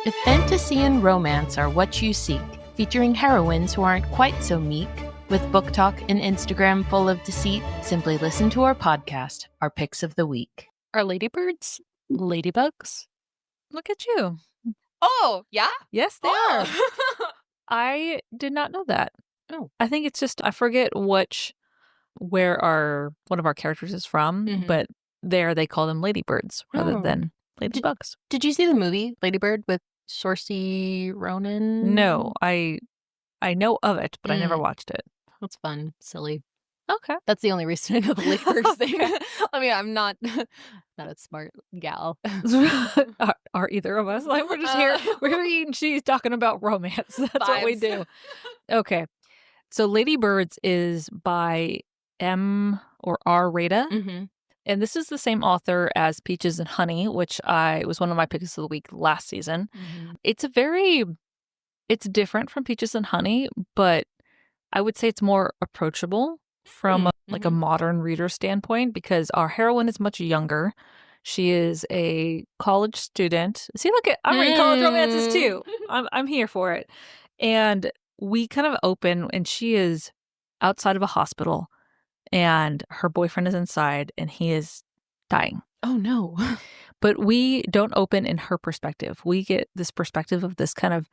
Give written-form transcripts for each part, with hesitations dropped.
If fantasy and romance are what you seek, featuring heroines who aren't quite so meek, with book talk and Instagram full of deceit, simply listen to our podcast, Our Picks of the Week. Are ladybirds ladybugs? Look at you. Oh, yeah? Yes, they are. I did not know that. Oh. I think it's just, I forget where one of our characters is from, but there they call them ladybirds rather than ladybugs. Did you see the movie Ladybird with Saoirse Ronan? No, I know of it, but I never watched it. That's fun. Silly. Okay. That's the only reason I know the Ladybirds thing. I mean, I'm not a smart gal. Are either of us? Like, we're just here. We're here eating cheese, talking about romance. That's what we do. Okay. So Ladybirds is by M or R. Raeta. And this is the same author as Peaches and Honey, which was one of my picks of the week last season. It's different from Peaches and Honey, but I would say it's more approachable from a modern reader standpoint because our heroine is much younger. She is a college student. See, look at I'm reading college romances too. I'm here for it. And we kind of open, and she is outside of a hospital, and her boyfriend is inside, and he is dying. Oh no! But we don't open in her perspective. We get this perspective of this kind of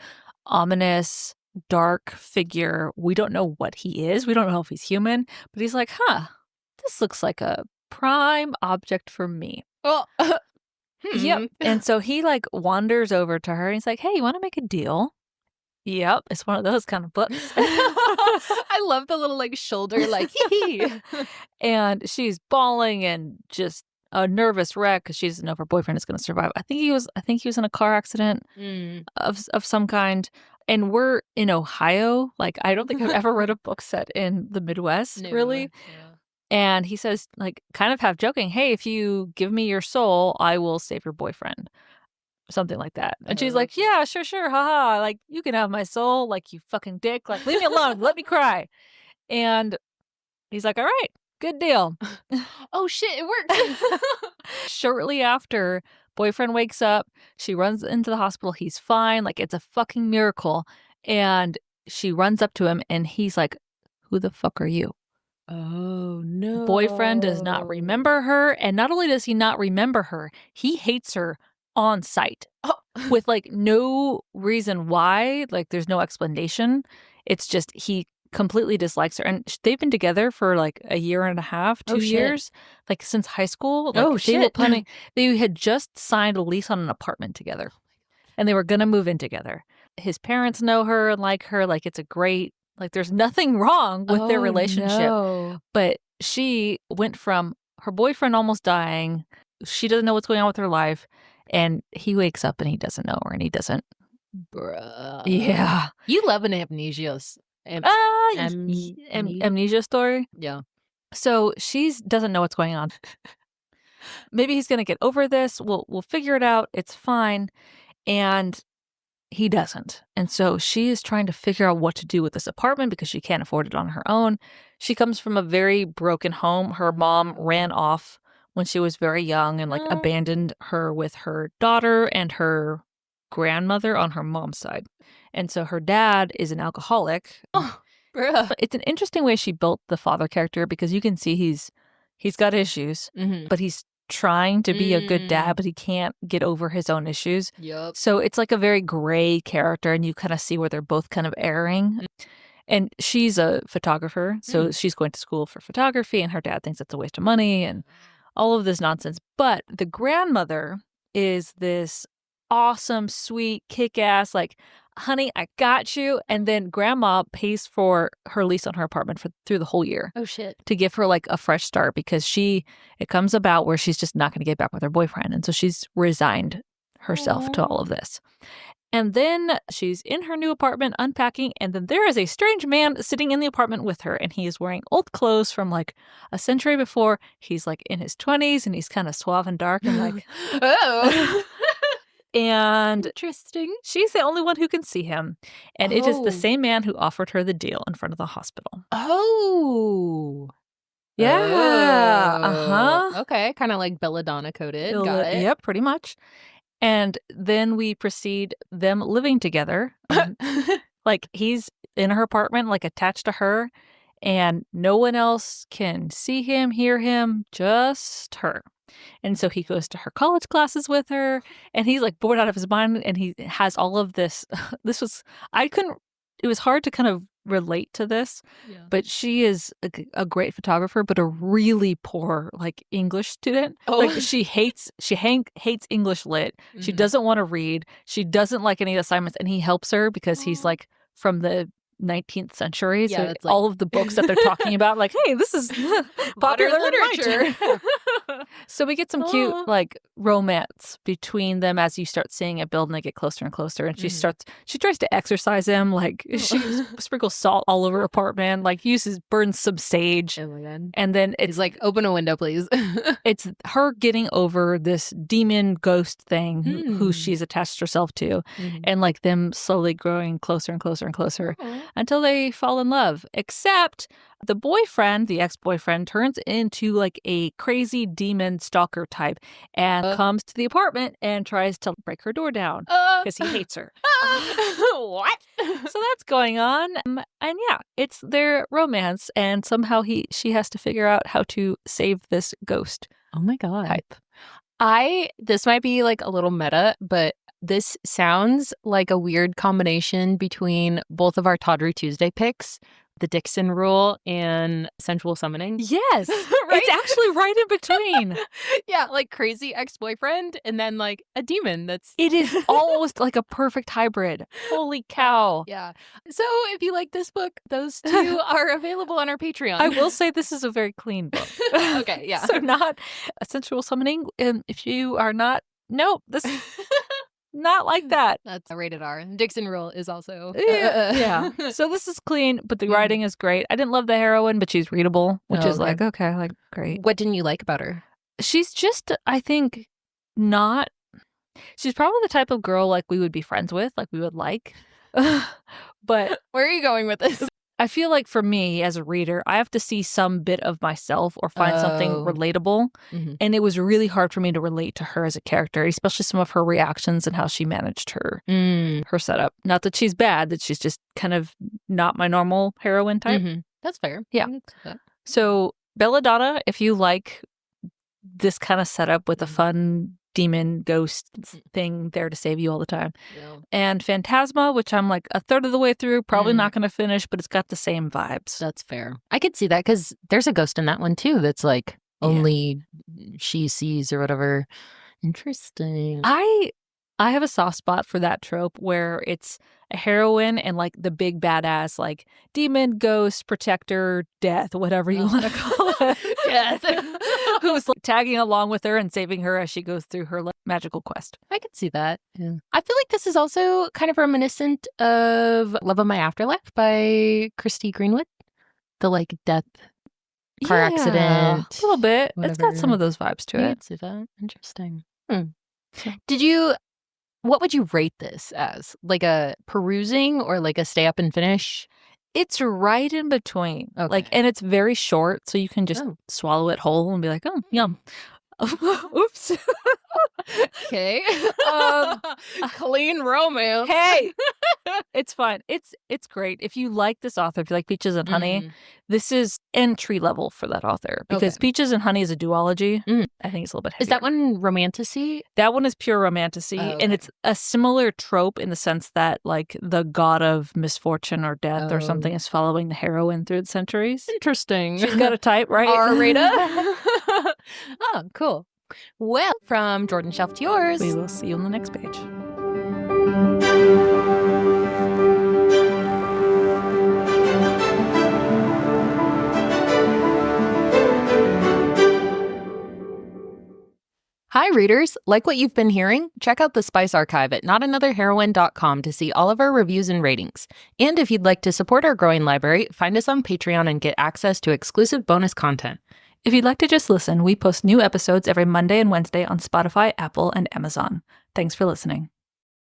ominous, dark figure. We don't know what he is. We don't know if he's human, but he's like, this looks like a prime object for me. Oh. Yep. And so he like wanders over to her and he's like, hey, you want to make a deal? Yep. It's one of those kind of books. I love the little like shoulder, like, hee. And she's bawling and just a nervous wreck because she doesn't know if her boyfriend is going to survive. I think he was in a car accident of some kind. And we're in Ohio. Like, I don't think I've ever read a book set in the Midwest, really. Yeah. And he says, like, kind of half joking, hey, if you give me your soul, I will save your boyfriend. Something like that. And she's like, yeah, sure, haha. Like, you can have my soul, like, you fucking dick. Like, leave me alone. Let me cry. And he's like, all right, good deal. Oh, shit, it worked. Shortly after, boyfriend wakes up. She runs into the hospital. He's fine. Like, it's a fucking miracle. And she runs up to him, and he's like, who the fuck are you? Oh, no. Boyfriend does not remember her. And not only does he not remember her, he hates her on sight with like no reason why. Like, there's no explanation. It's just he completely dislikes her. And they've been together for like a year and a half, 2 years, like since high school. Like, they had just signed a lease on an apartment together and they were going to move in together. His parents know her and like her. Like, it's a great, like, there's nothing wrong with their relationship. No. But she went from her boyfriend almost dying. She doesn't know what's going on with her life. And he wakes up and he doesn't know her and he doesn't. Bruh. Yeah. You love an amnesia. Amnesia story. Yeah. So she doesn't know what's going on. Maybe he's going to get over this. We'll figure it out. It's fine. And he doesn't. And so she is trying to figure out what to do with this apartment because she can't afford it on her own. She comes from a very broken home. Her mom ran off when she was very young and like abandoned her with her daughter and her grandmother on her mom's side. And so her dad is an alcoholic. Oh, bruh. It's an interesting way she built the father character because you can see he's got issues, but he's trying to be a good dad, but he can't get over his own issues. Yep. So it's like a very gray character, and you kind of see where they're both kind of erring. And she's a photographer, so she's going to school for photography, and her dad thinks it's a waste of money and all of this nonsense. But the grandmother is this awesome, sweet, kick-ass, like, honey, I got you. And then grandma pays for her lease on her apartment through the whole year. Oh, shit. To give her like a fresh start because it comes about where she's just not going to get back with her boyfriend. And so she's resigned herself to all of this. And then she's in her new apartment unpacking, and then there is a strange man sitting in the apartment with her, and he is wearing old clothes from like a century before. He's like in his 20s, and he's kind of suave and dark and like, oh. And interesting. She's the only one who can see him. And it is the same man who offered her the deal in front of the hospital. Oh. Yeah. Okay. Kind of like Belladonna coded. Got it. Yep, pretty much. And then we proceed them living together. Like he's in her apartment, like attached to her, and no one else can see him, hear him, just her. And so he goes to her college classes with her, and he's like bored out of his mind, and he has all of this. It was hard to kind of relate to this, but she is a great photographer, but a really poor like English student. Oh. Like she hates English lit. She doesn't want to read. She doesn't like any assignments, and he helps her because he's like from the 19th century. So it's like... all of the books that they're talking about, like, hey, this is popular literature. So we get some cute like romance between them as you start seeing it build, and they get closer and closer. And she tries to exercise him, like she sprinkles salt all over her apartment, like burns some sage. Oh my God. And then it's like, open a window, please. It's her getting over this demon ghost thing who she's attached herself to, and like them slowly growing closer and closer and closer until they fall in love. Except the ex-boyfriend, turns into like a crazy demon stalker type and comes to the apartment and tries to break her door down because he hates her. What? So that's going on. And yeah, it's their romance, and somehow she has to figure out how to save this ghost. Oh my God. Type. This might be like a little meta, but this sounds like a weird combination between both of our Tawdry Tuesday picks, the Dixon rule and sensual summoning. Yes. Right? It's actually right in between. Yeah, like crazy ex-boyfriend and then like a demon It is almost like a perfect hybrid. Holy cow. Yeah. So if you like this book, those two are available on our Patreon. I will say this is a very clean book. Okay, yeah. So not a sensual summoning. If you are not, this not like that. That's a rated R. Dixon rule is also... Yeah. So this is clean, but the writing is great. I didn't love the heroine, but she's readable, which is like, okay, like, great. What didn't you like about her? She's just, I think, not... She's probably the type of girl like we would be friends with, like we would like. But... Where are you going with this? I feel like for me as a reader, I have to see some bit of myself or find something relatable. And it was really hard for me to relate to her as a character, especially some of her reactions and how she managed her setup. Not that she's bad, that she's just kind of not my normal heroine type. That's fair. Yeah. So Belladonna, if you like this kind of setup with a fun demon ghost thing there to save you all the time. Yeah. And Phantasma, which I'm like a third of the way through, probably not going to finish, but it's got the same vibes. That's fair. I could see that because there's a ghost in that one too that's like only she sees or whatever. Interesting. I have a soft spot for that trope where it's a heroine and like the big badass, like demon, ghost, protector, death, whatever you want to call it. Death. Who's like tagging along with her and saving her as she goes through her magical quest. I could see that. Yeah. I feel like this is also kind of reminiscent of Love of My Afterlife by Kirsty Greenwood. The like death car accident. A little bit. Whatever. It's got some of those vibes to it. I could see that. Interesting. What would you rate this as? Like a perusing or like a stay up and finish? It's right in between. Okay. Like, and it's very short, so you can just swallow it whole and be like, oh, yum. Oops. Okay. Clean romance. Hey, it's fine. It's great. If you like this author, if you like Peaches and Honey, this is entry level for that author because Peaches and Honey is a duology. I think it's a little bit heavier. Is that one romantasy? That one is pure romantasy, and it's a similar trope in the sense that like the god of misfortune or death or something is following the heroine through the centuries. Interesting. She's got a type, right? Raeta. Oh, cool. Well, from Jordan Shelf to yours. We will see you on the next page. Hi, readers. Like what you've been hearing? Check out the Spice Archive at notanotherheroine.com to see all of our reviews and ratings. And if you'd like to support our growing library, find us on Patreon and get access to exclusive bonus content. If you'd like to just listen, we post new episodes every Monday and Wednesday on Spotify, Apple, and Amazon. Thanks for listening.